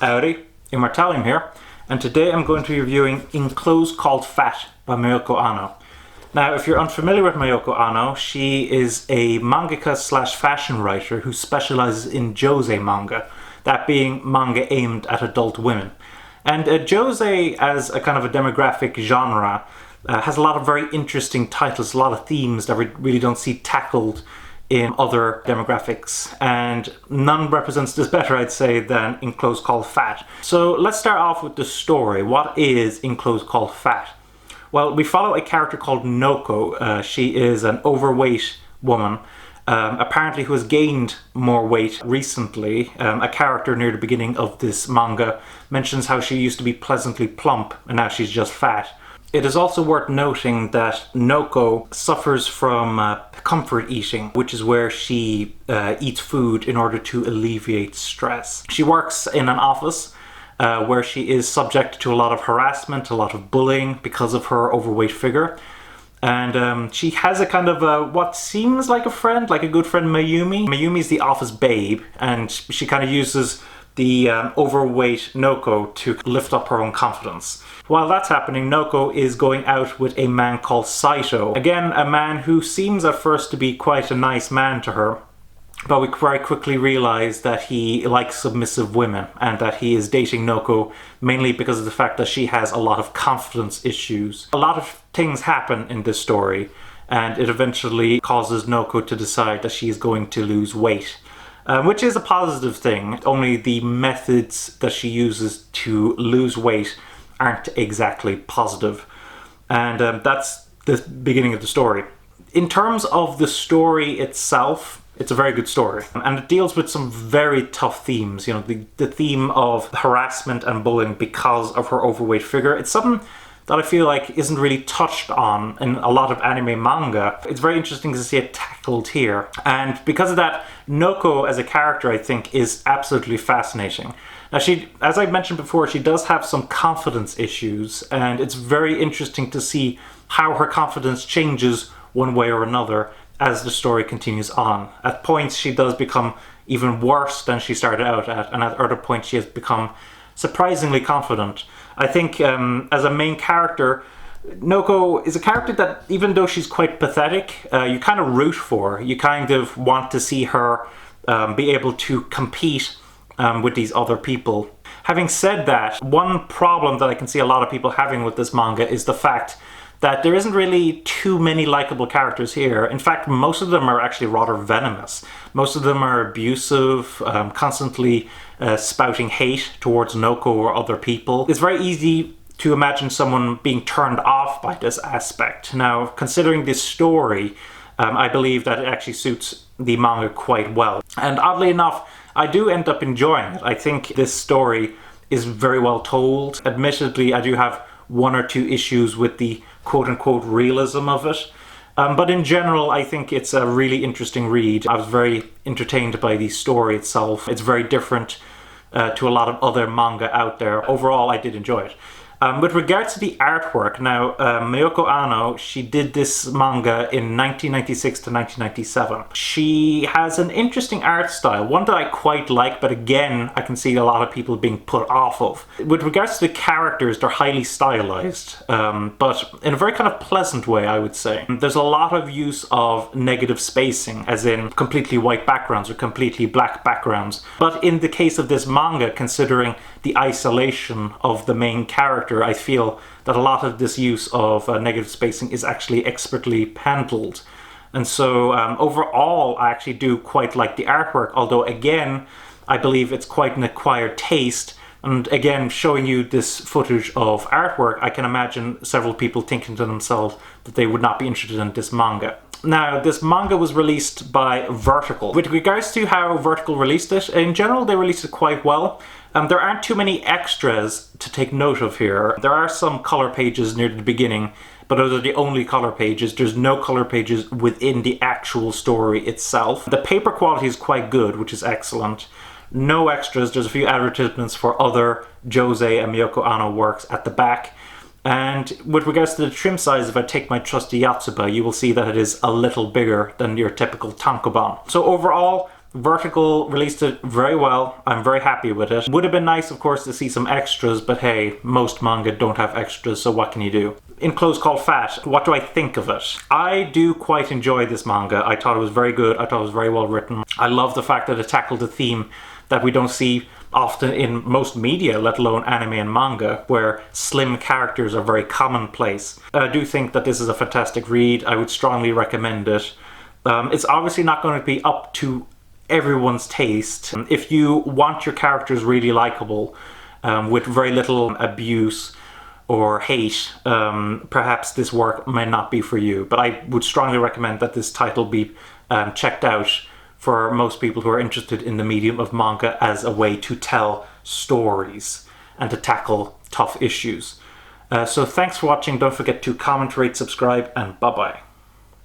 Howdy, Immortalium here, and today I'm going to be reviewing In Clothes Called Fat by Moyoco Anno. Now, if you're unfamiliar with Moyoco Anno, she is a mangaka slash fashion writer who specializes in josei manga, that being manga aimed at adult women. And josei as a kind of a demographic genre has a lot of very interesting titles, a lot of themes that we really don't see tackled in other demographics, and none represents this better, I'd say, than In Clothes Called Fat. So let's start off with the story. What is In Clothes Called Fat? Well, we follow a character called Noko. She is an overweight woman, apparently who has gained more weight recently. A character near the beginning of this manga mentions how she used to be pleasantly plump and now she's just fat. It is also worth noting that Noko suffers from comfort eating, which is where she eats food in order to alleviate stress. She works in an office where she is subject to a lot of harassment, a lot of bullying because of her overweight figure. And she has a kind of what seems like a friend, like a good friend, Mayumi. Mayumi is the office babe, and she kind of uses the overweight Noko to lift up her own confidence. While that's happening, Noko is going out with a man called Saito. Again, a man who seems at first to be quite a nice man to her, but we very quickly realize that he likes submissive women and that he is dating Noko mainly because of the fact that she has a lot of confidence issues. A lot of things happen in this story, and it eventually causes Noko to decide that she is going to lose weight. Which is a positive thing, only the methods that she uses to lose weight aren't exactly positive. And that's the beginning of the story. In terms of the story itself, it's a very good story. And it deals with some very tough themes. You know, the theme of harassment and bullying because of her overweight figure. It's something that I feel like isn't really touched on in a lot of anime manga. It's very interesting to see it tackled here. And because of that, Noko as a character, I think, is absolutely fascinating. Now, she, as I mentioned before, she does have some confidence issues, and it's very interesting to see how her confidence changes one way or another as the story continues on. At points, she does become even worse than she started out at, and at other points, she has become surprisingly confident. I think as a main character, Noko is a character that, even though she's quite pathetic, you kind of root for. You kind of want to see her be able to compete with these other people. Having said that, one problem that I can see a lot of people having with this manga is the fact that there isn't really too many likable characters here. In fact, most of them are actually rather venomous. Most of them are abusive, constantly spouting hate towards Noko or other people. It's very easy to imagine someone being turned off by this aspect. Now, considering this story, I believe that it actually suits the manga quite well. And oddly enough, I do end up enjoying it. I think this story is very well told. Admittedly, I do have one or two issues with the quote-unquote realism of it. But in general, I think it's a really interesting read. I was very entertained by the story itself. It's very different to a lot of other manga out there. Overall, I did enjoy it. With regards to the artwork, now, Moyoco Anno, she did this manga in 1996 to 1997. She has an interesting art style, one that I quite like, but again, I can see a lot of people being put off of. With regards to the characters, they're highly stylized, but in a very kind of pleasant way, I would say. There's a lot of use of negative spacing, as in completely white backgrounds or completely black backgrounds. But in the case of this manga, considering the isolation of the main character, I feel that a lot of this use of negative spacing is actually expertly handled. And so overall, I actually do quite like the artwork, although again, I believe it's quite an acquired taste. And again, showing you this footage of artwork, I can imagine several people thinking to themselves that they would not be interested in this manga. Now, this manga was released by Vertical. With regards to how Vertical released it, in general, they released it quite well. There aren't too many extras to take note of here. There are some color pages near the beginning, but those are the only color pages. There's no color pages within the actual story itself. The paper quality is quite good, which is excellent. No extras. There's a few advertisements for other josei and Moyoco Anno works at the back. And with regards to the trim size, if I take my trusty Yatsuba, you will see that it is a little bigger than your typical tankobon. So overall, Vertical released it very well. I'm very happy with it. Would have been nice, of course, to see some extras, but hey, most manga don't have extras, so what can you do? Enclosed Called Fat, what do I think of it? I do quite enjoy this manga. I thought it was very good. I thought it was very well written. I love the fact that it tackled a theme that we don't see often in most media, let alone anime and manga, where slim characters are very commonplace. I do think that this is a fantastic read. I would strongly recommend it. It's obviously not going to be up to everyone's taste. If you want your characters really likable, with very little abuse or hate, perhaps this work may not be for you. But I would strongly recommend that this title be checked out for most people who are interested in the medium of manga as a way to tell stories and to tackle tough issues. So thanks for watching. Don't forget to comment, rate, subscribe, and bye-bye.